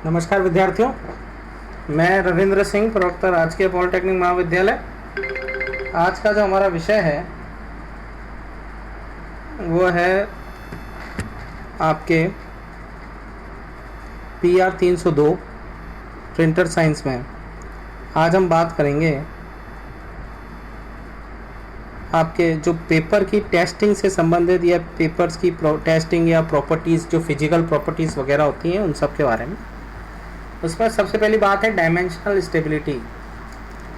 नमस्कार विद्यार्थियों, मैं रविंद्र सिंह, प्रवक्ता राजकीय पॉलिटेक्निक महाविद्यालय। आज का जो हमारा विषय है वो है आपके PR 302 प्रिंटर साइंस में। आज हम बात करेंगे आपके जो पेपर की टेस्टिंग से संबंधित या पेपर्स की टेस्टिंग या प्रॉपर्टीज़, जो फिजिकल प्रॉपर्टीज़ वगैरह होती हैं, उन सब के बारे में। उसमें सबसे पहली बात है डायमेंशनल स्टेबिलिटी।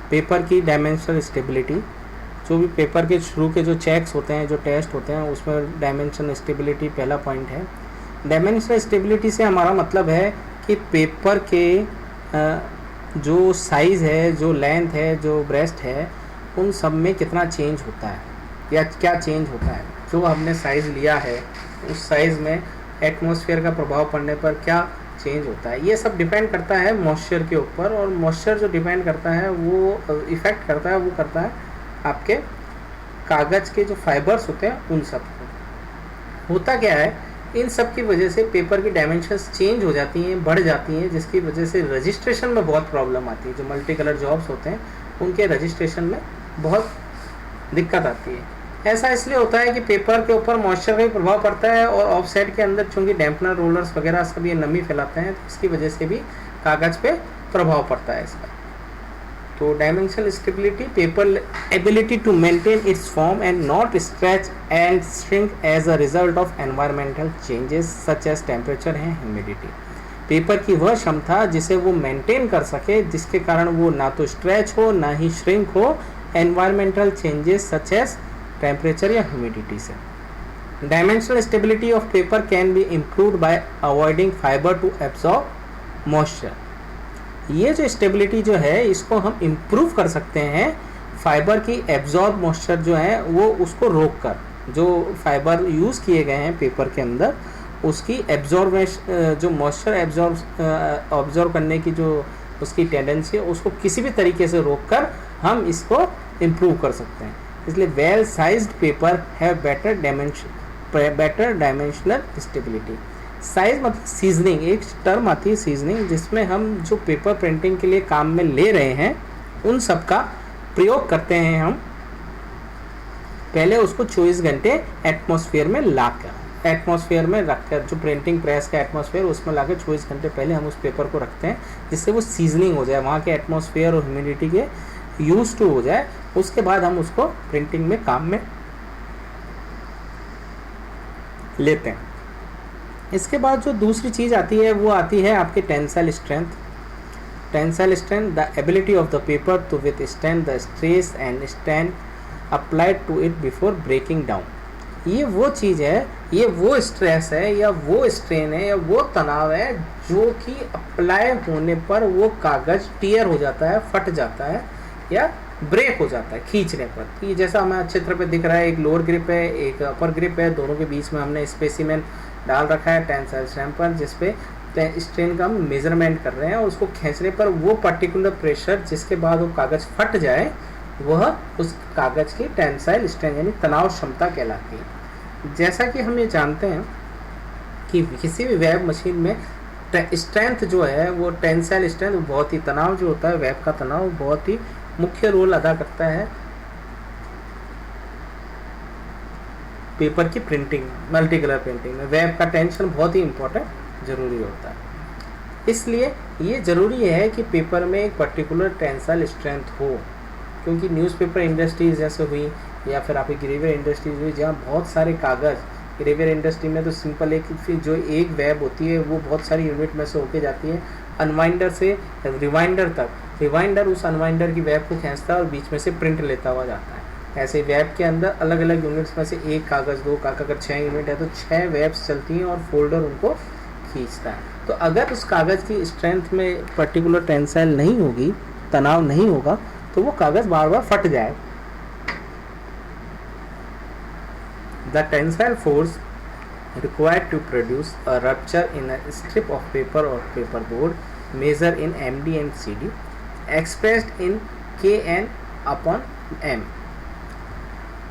पेपर की डायमेंशनल स्टेबिलिटी, जो भी पेपर के शुरू के जो चेक्स होते हैं, जो टेस्ट होते हैं, उसमें डायमेंशनल स्टेबिलिटी पहला पॉइंट है। डायमेंशनल स्टेबिलिटी से हमारा मतलब है कि पेपर के जो साइज़ है, जो लेंथ है, जो ब्रेस्ट है, उन सब में कितना चेंज होता है या क्या चेंज होता है। जो हमने साइज़ लिया है उस साइज़ में एटमॉस्फेयर का प्रभाव पड़ने पर क्या चेंज होता है, ये सब डिपेंड करता है मॉइस्चर के ऊपर। और मॉइस्चर जो डिपेंड करता है वो इफ़ेक्ट करता है, वो करता है आपके कागज़ के जो फाइबर्स होते हैं उन सब को। होता क्या है, इन सब की वजह से पेपर की डायमेंशंस चेंज हो जाती हैं, बढ़ जाती हैं, जिसकी वजह से रजिस्ट्रेशन में बहुत प्रॉब्लम आती है। जो मल्टी कलर जॉब्स होते हैं उनके रजिस्ट्रेशन में बहुत दिक्कत आती है। ऐसा इसलिए होता है कि पेपर के ऊपर मॉइस्चर का भी प्रभाव पड़ता है और ऑफसेट के अंदर चूंकि डैम्पनर, रोलर्स वगैरह सब ये नमी फैलाते हैं, तो इसकी वजह से भी कागज़ पे प्रभाव पड़ता है इसका। तो dimensional stability, paper ability to maintain its form and not stretch and shrink as a result of environmental changes such as temperature and humidity. Paper की वह क्षमता जिसे वो मेंटेन कर सके, जिसके कारण वो ना तो स्ट्रेच हो ना ही श्रिंक हो environmental changes such as temperature या ह्यूमिडिटी से। Dimensional stability of paper can be improved by avoiding fibre to absorb moisture. ये जो स्टेबिलिटी जो है, इसको हम इम्प्रूव कर सकते हैं फाइबर की एब्जॉर्ब मॉइस्चर जो है वो उसको रोक कर। जो फाइबर यूज़ किए गए हैं पेपर के अंदर, उसकी एब्जॉर्बेशन, जो मॉइस्चर ऑब्जॉर्व करने की जो उसकी टेंडेंसी है, उसको किसी भी तरीके से रोक कर हम इसको इम्प्रूव कर सकते हैं। इसलिए well sized paper have better dimensional stability. Size मतलब सीजनिंग, एक टर्म आती है सीजनिंग, जिसमें हम जो पेपर प्रिंटिंग के लिए काम में ले रहे हैं उन सब का प्रयोग करते हैं। हम पहले उसको 24 घंटे एटमॉस्फेयर में लाकर, एटमॉस्फेयर में रखकर, जो प्रिंटिंग प्रेस का एटमॉस्फेयर उसमें लाकर 24 घंटे पहले हम उस पेपर को रखते हैं, जिससे वो सीजनिंग हो जाए, वहाँ के एटमॉस्फेयर और ह्यूमिडिटी के यूज टू हो जाए। उसके बाद हम उसको प्रिंटिंग में काम में लेते हैं। इसके बाद जो दूसरी चीज़ आती है वो आती है आपकी tensile strength. Tensile strength, the ability of the paper to withstand the stress and strain applied to it before breaking down. ये वो चीज़ है, ये वो स्ट्रेस है या वो स्ट्रेन है या वो तनाव है जो कि अप्लाई होने पर वो कागज़ टीयर हो जाता है, फट जाता है या ब्रेक हो जाता है खींचने पर। ये जैसा हमें चित्र पे दिख रहा है, एक लोअर ग्रिप है, एक अपर ग्रिप है, दोनों के बीच में हमने स्पेसिमेन डाल रखा है टेंसाइल स्ट्रेंथ पर, जिसपे स्ट्रेन का हम मेजरमेंट कर रहे हैं। और उसको खींचने पर वो पर्टिकुलर प्रेशर जिसके बाद वो कागज़ फट जाए, वह उस कागज़ की टेंसाइल स्ट्रेंथ यानी तनाव क्षमता कहलाती है। जैसा कि हम ये जानते हैं कि किसी भी वेब मशीन में स्ट्रेंथ जो है वो टेंसाइल स्ट्रेंथ बहुत ही, तनाव जो होता है वेब का तनाव बहुत ही मुख्य रोल अदा करता है पेपर की प्रिंटिंग, मल्टी कलर प्रिंटिंग में। वेब का टेंशन बहुत ही इम्पोर्टेंट ज़रूरी होता है। इसलिए ये ज़रूरी है कि पेपर में एक पर्टिकुलर टेंसाइल स्ट्रेंथ हो, क्योंकि न्यूज़पेपर इंडस्ट्रीज जैसे हुई या फिर आपकी ग्रेवियर इंडस्ट्रीज हुई, जहाँ बहुत सारे कागज़, ग्रेवियर इंडस्ट्री में तो सिंपल एक जो एक वेब होती है वो बहुत सारी यूनिट में से होके जाती है, अनवाइंडर से रिवाइंडर तक। रिवाइंडर उस अनवाइंडर की वेब को खींचता है और बीच में से प्रिंट लेता हुआ जाता है। ऐसे वेब के अंदर अलग अलग यूनिट्स में से एक कागज़, दो कागज़, अगर 6 यूनिट है तो 6 वेब्स चलती हैं और फोल्डर उनको खींचता है। तो अगर उस कागज़ की स्ट्रेंथ में पर्टिकुलर टेंसाइल नहीं होगी, तनाव नहीं होगा, तो वो कागज़ बार बार फट जाए। The tensile force required to produce a rupture in a strip of paper or paper board measure in MD and CD expressed in Kn upon M.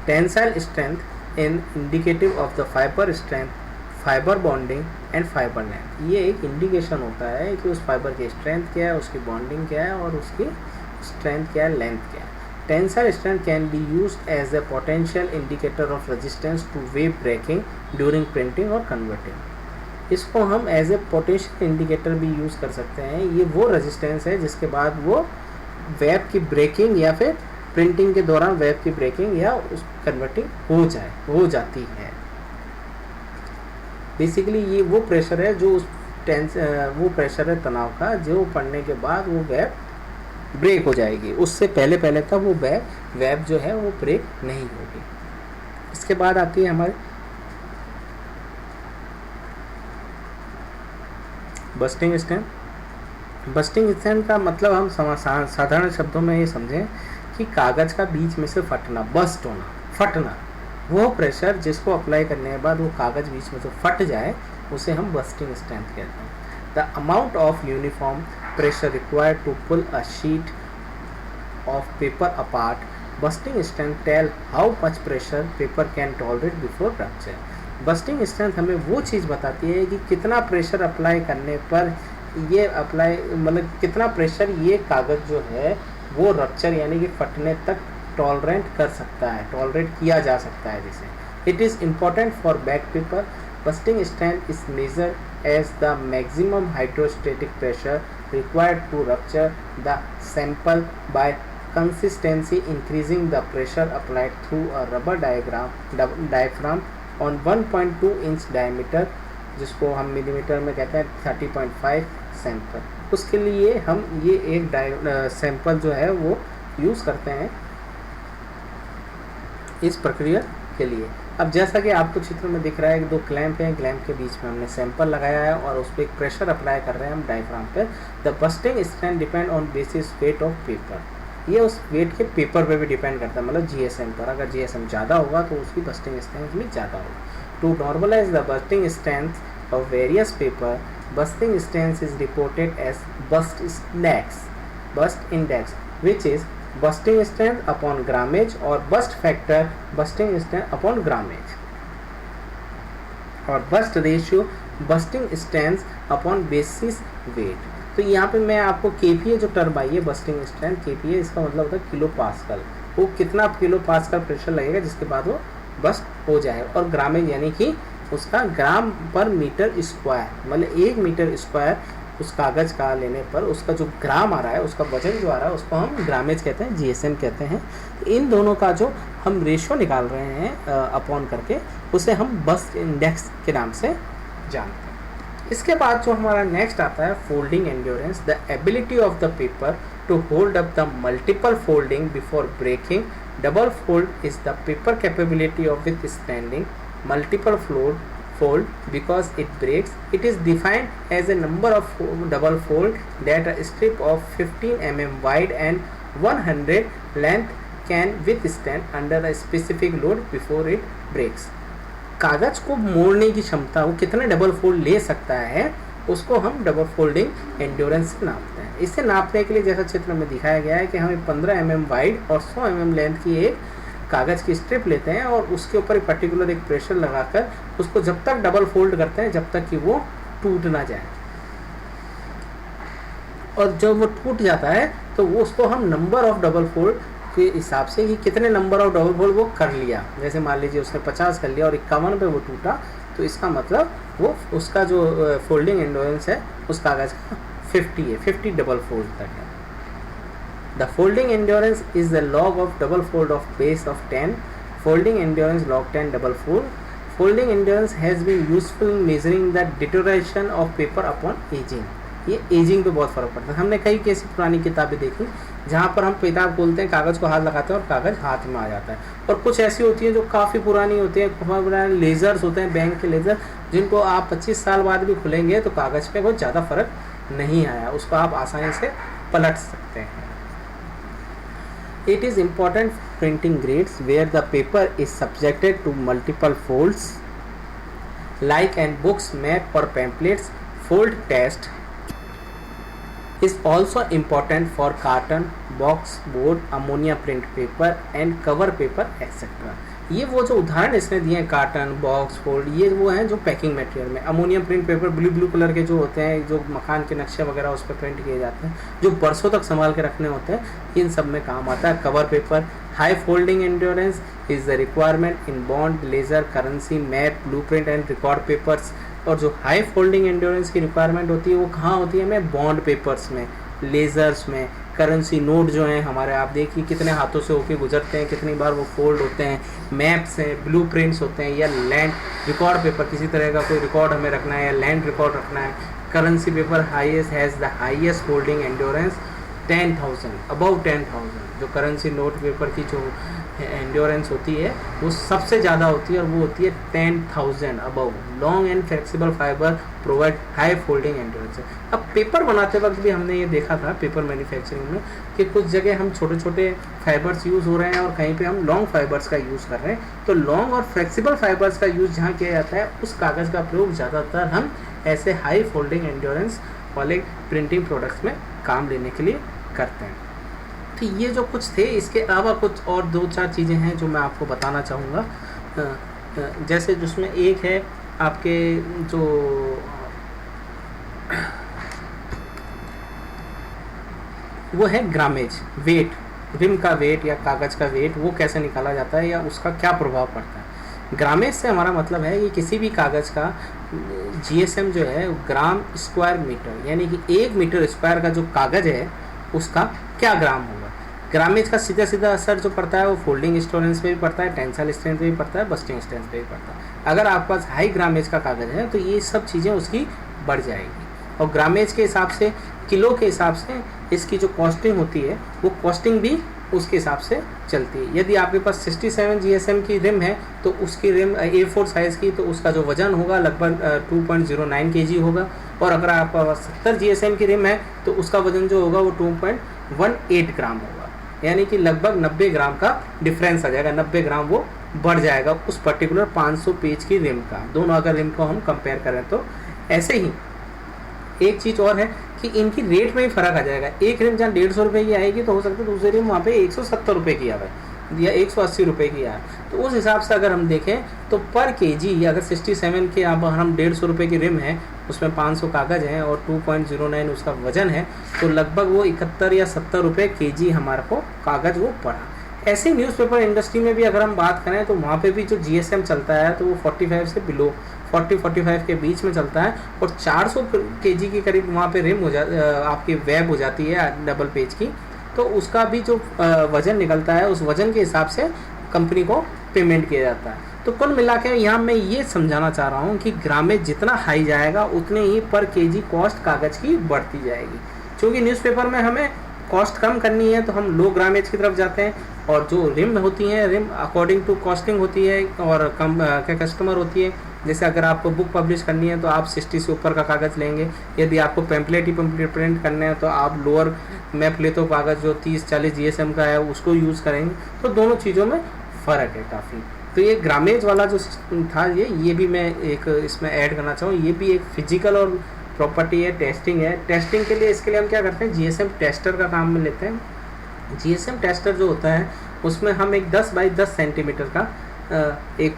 Tensile strength in indicative of the fiber strength, fiber bonding and fibre length. ये एक indication होता है कि उस fibre की strength क्या है, उसकी बॉन्डिंग क्या है और उसकी स्ट्रेंथ क्या है, लेंथ क्या है। Tensile strength can be used as a potential indicator of resistance to web breaking during printing और कन्वर्टिंग। इसको हम एज ए पोटेंशियल इंडिकेटर भी यूज़ कर सकते हैं। ये वो रेजिस्टेंस है जिसके बाद वो वेब की ब्रेकिंग या फिर प्रिंटिंग के दौरान वेब की ब्रेकिंग या उस कन्वर्टिंग हो जाती है। बेसिकली ये वो प्रेशर है जो वो प्रेशर है तनाव का, जो पड़ने के बाद वो वेब ब्रेक हो जाएगी। उससे पहले तक वो वेब जो है वो ब्रेक नहीं होगी। इसके बाद आती है हमारे बस्टिंग स्ट्रेंथ। बस्टिंग स्ट्रेंथ का मतलब हम साधारण शब्दों में ये समझें कि कागज़ का बीच में से फटना, बस्ट होना, फटना, वो प्रेशर जिसको अप्लाई करने के बाद वो कागज़ बीच में से फट जाए उसे हम बस्टिंग स्ट्रेंथ कहते हैं। The amount of uniform pressure required to pull a sheet of paper apart. Busting strength tell how much pressure paper can tolerate before rupture. Busting strength हमें वो चीज़ बताती है कि कितना प्रेशर अप्लाई करने पर ये मतलब कितना प्रेशर ये कागज़ जो है वो रप्चर यानी कि फटने तक टॉलरेट कर सकता है, टॉलरेट किया जा सकता है जिसे। It is important for back paper. Busting strength is measured as the maximum hydrostatic pressure required to rupture the sample by consistently increasing the pressure applied through a rubber diaphragm on 1.2 inch diameter, जिसको हम millimetre में कहते हैं 30.5 sample. उसके लिए हम ये एक सैंपल जो है वो यूज़ करते हैं इस प्रक्रिया के लिए। अब जैसा कि आपको चित्र में दिख रहा है कि दो क्लैंप हैं, क्लैंप के बीच में हमने सैंपल लगाया है और उस पर एक प्रेशर अप्लाई कर रहे हैं हम डायफ्राम पे। The bursting strength depend on basis weight of paper. ये उस वेट के पेपर पे भी डिपेंड करता है, मतलब जीएसएम पर। अगर जीएसएम ज़्यादा होगा तो उसकी बस्टिंग स्ट्रेंथ भी ज़्यादा होगी। To normalise the bursting strength of various paper, bursting strength is reported as burst index which is busting strength upon grammage और bust factor busting strength upon grammage और bust ratio busting strength upon basis weight। तो यहाँ पे मैं आपको KPA जो term आई है bursting strength, KPA इसका मतलब होता है किलो पास्कल। वो कितना किलो पास्कल प्रेशर लगेगा जिसके बाद वो बस्ट हो जाए। और ग्रामेज यानी कि उसका ग्राम पर मीटर स्क्वायर, मतलब 1 मीटर स्क्वायर उस कागज़ का लेने पर उसका जो ग्राम आ रहा है, उसका वजन जो आ रहा है उसको हम ग्रामेज कहते हैं, जीएसएम कहते हैं। इन दोनों का जो हम रेशो निकाल रहे हैं अपॉन करके, उसे हम बस्ट इंडेक्स के नाम से जानते हैं। इसके बाद जो हमारा नेक्स्ट आता है folding endurance. The ability of the paper to hold up the multiple folding before breaking. Double fold is the paper capability of withstanding multiple fold because it breaks. It is defined as a number of double fold that a strip of 15 mm wide and 100 length can withstand under a specific load before it breaks. कागज को मोड़ने की क्षमता, वो कितने double fold ले सकता है, उसको हम डबल फोल्डिंग एंड्योरेंस से नापते हैं। इसे नापने के लिए जैसा चित्र में दिखाया गया है कि हमें 15 mm वाइड और 100 mm लेंथ की एक कागज़ की स्ट्रिप लेते हैं और उसके ऊपर एक पर्टिकुलर एक प्रेशर लगाकर उसको जब तक डबल फोल्ड करते हैं जब तक कि वो टूट ना जाए। और जब वो टूट जाता है तो वो उसको हम नंबर ऑफ डबल फोल्ड के हिसाब से कि कितने नंबर ऑफ डबल फोल्ड वो कर लिया, जैसे मान लीजिए उसने 50 कर लिया और 51 पे वो टूटा, तो इसका मतलब वो उसका जो फोल्डिंग एंड्योरेंस है उस कागज़ का 50 है, 50 डबल फोल्ड तक है। The folding endurance is the log of double fold of base of 10. Folding endurance log 10 double fold. Folding endurance has been useful in measuring the deterioration of paper upon aging. ये ageing पे बहुत फ़र्क पड़ता है। हमने कई कैसी पुरानी किताबें देखी जहाँ पर हम किताब खोलते हैं, कागज़ को हाथ लगाते हैं और कागज़ हाथ में आ जाता है। और कुछ ऐसी होती हैं जो काफ़ी पुरानी होती है, पुराने लेज़र्स होते हैं, बैंक के लेज़र, जिनको आप 25 साल बाद भी खुलेंगे तो कागज़ पे बहुत ज़्यादा फ़र्क नहीं आया, उसको आप आसानी से पलट सकते हैं। It is important for printing grades where the paper is subjected to multiple folds, like in books, map or pamphlets. Fold test is also important for carton, box, board, ammonia print paper and cover paper, etc. ये वो जो उदाहरण इसने दिए हैं, carton, box, fold, ये वो हैं जो पैकिंग मटेरियल में। Ammonium print paper blue colour के जो होते हैं, जो मकान के नक्शे वगैरह उस पर प्रिंट किए जाते हैं, जो बरसों तक संभाल के रखने होते हैं, इन सब में काम आता है। Cover paper, high folding endurance is the requirement in bond, ledger, currency, map, blueprint and record papers. और जो हाई फोल्डिंग एंड्योरेंस की रिक्वायरमेंट होती है वो कहाँ होती है हमें? बॉन्ड पेपर्स में, लेजर्स में, करेंसी नोट जो हैं हमारे, आप देखिए कितने हाथों से होके गुजरते हैं, कितनी बार वो फोल्ड होते हैं, मैप्स हैं, ब्लूप्रिंट्स होते हैं, या लैंड रिकॉर्ड पेपर, किसी तरह का कोई रिकॉर्ड हमें रखना है या लैंड रिकॉर्ड रखना है। Currency paper highest has the highest holding endurance 10,000, above 10,000। जो करेंसी नोट पेपर की जो एंड्योरेंस होती है वो सबसे ज़्यादा होती है, और वो होती है 10,000 above. Long and flexible fibre provide high folding endurance. अब पेपर बनाते वक्त भी हमने ये देखा था पेपर मैन्युफैक्चरिंग में कि कुछ जगह हम छोटे छोटे फाइबर्स यूज़ हो रहे हैं और कहीं पे हम लॉन्ग फाइबर्स का यूज़ कर रहे हैं। तो लॉन्ग और फ्लेक्सिबल फाइबर्स का यूज़ जहाँ किया जाता है उस कागज़ का प्रयोग ज़्यादातर हम ऐसे हाई फोल्डिंग एंड्योरेंस वाले प्रिंटिंग प्रोडक्ट्स में काम लेने के लिए करते हैं। तो ये जो कुछ थे, इसके अलावा कुछ और 2-4 चीज़ें हैं जो मैं आपको बताना चाहूँगा। जैसे जिसमें एक है आपके जो वो है ग्रामेज, वेट, रिम का वेट या कागज़ का वेट, वो कैसे निकाला जाता है या उसका क्या प्रभाव पड़ता है। ग्रामेज से हमारा मतलब है कि किसी भी कागज़ का जीएसएम जो है ग्राम स्क्वायर मीटर, यानी कि 1 मीटर स्क्वायर का जो कागज़ है उसका क्या ग्राम होगा। ग्रामेज का सीधा सीधा असर जो पड़ता है वो फोल्डिंग स्टोरेंस पे भी पड़ता है, टेंसाइल स्ट्रेंथ पे भी पड़ता है, बस्टिंग स्ट्रेंथ पे भी पड़ता है। अगर आपके पास हाई ग्रामेज का कागज़ है तो ये सब चीज़ें उसकी बढ़ जाएगी। और ग्रामेज के हिसाब से, किलो के हिसाब से इसकी जो कॉस्टिंग होती है वो कॉस्टिंग भी उसके हिसाब से चलती है। यदि आपके पास 67 जीएसएम की रिम है तो उसकी रिम A4 साइज़ की, तो उसका जो वज़न होगा लगभग 2.09 kg होगा। और अगर आपके पास 70 जीएसएम की रिम है तो उसका वज़न जो होगा वो 2.18 ग्राम होगा, यानी कि लगभग 90 ग्राम का डिफरेंस आ जाएगा। 90 ग्राम वो बढ़ जाएगा उस पर्टिकुलर 500 पेज की रिम का। दोनों अगर रिम को हम कंपेयर करें तो ऐसे ही एक चीज़ और है कि इनकी रेट में ही फ़र्क आ जाएगा। एक रिम जहाँ 150 रुपये की आएगी तो हो सकता है दूसरी रिम वहाँ पे 170 रुपये की आए या 180 रुपये की आए। तो उस हिसाब से अगर हम देखें तो पर केजी अगर 67 के अब हम 150 रुपये की रिम है, उसमें 500 कागज़ हैं और 2.09 उसका वज़न है, तो लगभग वो 71 या 70 रुपये केजी हमारे को कागज़ वो पड़ा। ऐसे न्यूज़पेपर इंडस्ट्री में भी अगर हम बात करें तो वहाँ पे भी जो जीएसएम चलता है तो वो 45 से बिलो 40-45 के बीच में चलता है, और 400 केजी के करीब वहाँ पे रिम आपकी वेब हो जाती है डबल पेज की। तो उसका भी जो वज़न निकलता है उस वज़न के हिसाब से कंपनी को पेमेंट किया जाता है। तो कुल मिला के यहाँ मैं ये समझाना चाह रहा हूँ कि ग्रामेज जितना हाई जाएगा उतने ही पर केजी कॉस्ट कागज़ की बढ़ती जाएगी। क्योंकि न्यूज़पेपर में हमें कॉस्ट कम करनी है तो हम लो ग्रामेज की तरफ जाते हैं, और जो रिम होती हैं रिम अकॉर्डिंग टू कॉस्टिंग होती है और क्या कस्टमर होती है। जैसे अगर आपको बुक पब्लिश करनी है तो आप 60 से ऊपर का कागज़ लेंगे। यदि आपको पैम्पलेट प्रिंट करने हैं तो आप लोअर मैप लेते हो कागज़ जो 30-40 जीएसएम का है उसको यूज़ करेंगे। तो दोनों चीज़ों में फ़र्क है काफ़ी। तो ये ग्रामेज वाला जो था ये भी मैं एक इसमें ऐड करना चाहूँ। ये भी एक फिजिकल और प्रॉपर्टी है, टेस्टिंग है। टेस्टिंग के लिए इसके लिए हम क्या करते हैं, जीएसएम टेस्टर का काम में लेते हैं। जीएसएम टेस्टर जो होता है उसमें हम एक 10 बाई 10 सेंटीमीटर का एक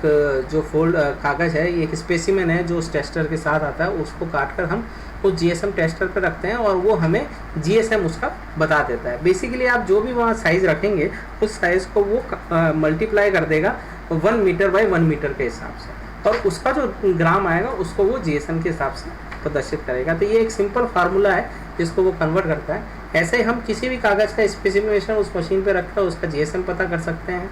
जो फोल्ड कागज़ है, एक स्पेसिमेन है जो उस टेस्टर के साथ आता है, उसको काट कर हम उस जीएसएम टेस्टर पर रखते हैं और वो हमें जीएसएम उसका बता देता है। बेसिकली आप जो भी वहाँ साइज़ रखेंगे उस साइज़ को वो मल्टीप्लाई कर देगा 1 मीटर बाई 1 मीटर के हिसाब से, और उसका जो ग्राम आएगा उसको वो जीएसएम के हिसाब से प्रदर्शित करेगा। तो ये एक सिंपल फार्मूला है जिसको वो कन्वर्ट करता है। ऐसे ही हम किसी भी कागज़ का स्पेसिफिकेशन उस मशीन पे रखकर उसका जीएसएम पता कर सकते हैं,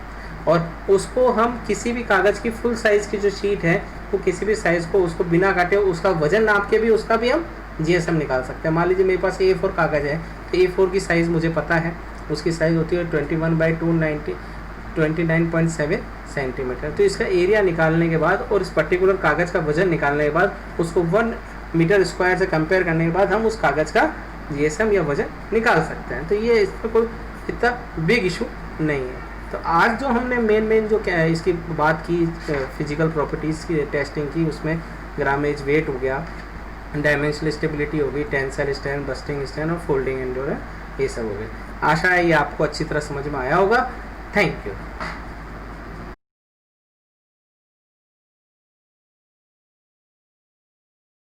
और उसको हम किसी भी कागज़ की फुल साइज़ की जो शीट है वो किसी भी साइज़ को उसको बिना काटे उसका वजन नाप के भी उसका भी हम जीएसएम निकाल सकते हैं। मान लीजिए मेरे पास A4 कागज़ है तो A4 की साइज़ मुझे पता है, उसकी साइज़ होती है 21 बाई 29.7 सेंटीमीटर। तो इसका एरिया निकालने के बाद और इस पर्टिकुलर कागज़ का वजन निकालने के बाद उसको 1 मीटर स्क्वायर से कंपेयर करने के बाद हम उस कागज़ का जीएसएम या वजन निकाल सकते हैं। तो ये इसमें कोई इतना बिग इशू नहीं है। तो आज जो हमने मेन जो क्या है इसकी बात की फिजिकल प्रॉपर्टीज़ की टेस्टिंग की, उसमें ग्रामेज, वेट हो गया, डायमेंशनल स्टेबिलिटी हो गई, टेंसाइल स्ट्रेंथ, बस्टिंग स्ट्रेंथ और फोल्डिंग एंड्योरेंस, ये सब हो गए। आशा है ये आपको अच्छी तरह समझ में आया होगा। Thank you.